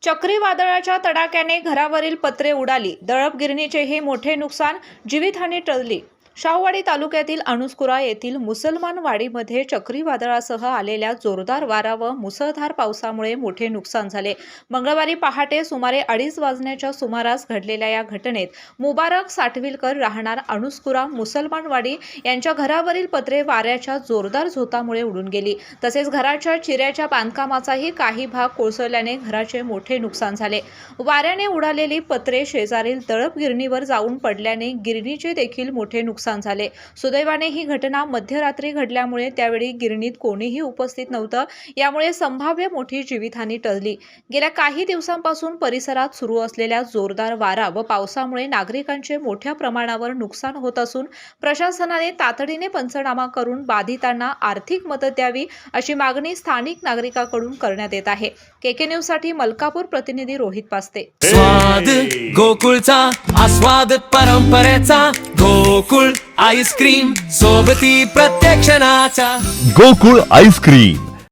चक्रीवादळाच्या तडाख्याने घरावरील पत्रे उडाली. दळप गिरणीचेही मोठे नुकसान, जीवितहानी टळली. शाहूवाडी तालुक्यातील अणुस्कुरा येथील मुसलमान वाडीमध्ये चक्रीवादळासह आलेल्या जोरदार वारा व मुसळधार पावसामुळे मोठे नुकसान झाले. मंगळवारी पहाटे सुमारे 2:30 वाजण्याच्या सुमारास घडलेल्या या घटनेत मुबारक साटविलकर राहणार अणुस्कुरा मुसलमानवाडी यांच्या घरावरील पत्रे वाऱ्याच्या जोरदार झोतामुळे उडून गेली. तसेच घराच्या चिऱ्याच्या बांधकामाचाही काही भाग कोसळल्याने घराचे मोठे नुकसान झाले. वाऱ्याने उडालेली पत्रे शेजारील दळप गिरणीवर जाऊन पडल्याने गिरणीचे देखील मोठे नुकसान झाले. सुदैवाने ही घटना मध्यरात्री घडल्यामुळे त्यावेळी गिरणीत कोणीही उपस्थित नव्हतं. यामुळे संभाव्य मोठी जीवितहानी टळली. गेल्या काही दिवसांपासून परिसरात सुरू असलेल्या जोरदार वारा व पावसामुळे नागरिकांचे मोठ्या प्रमाणावर नुकसान होत असून प्रशासनाने तातडीने पंचनामा करून बाधितांना आर्थिक मदत द्यावी अशी मागणी स्थानिक नागरिकांकडून करण्यात येत आहे. केके न्यूज साठी मलकापूर प्रतिनिधी रोहित पास्ते. स्वाद गोकुळचा आस्वाद परंपरेचा गोकुळ आईस्क्रीम सोबती प्रत्येक क्षणाचा गोकुळ आईस्क्रीम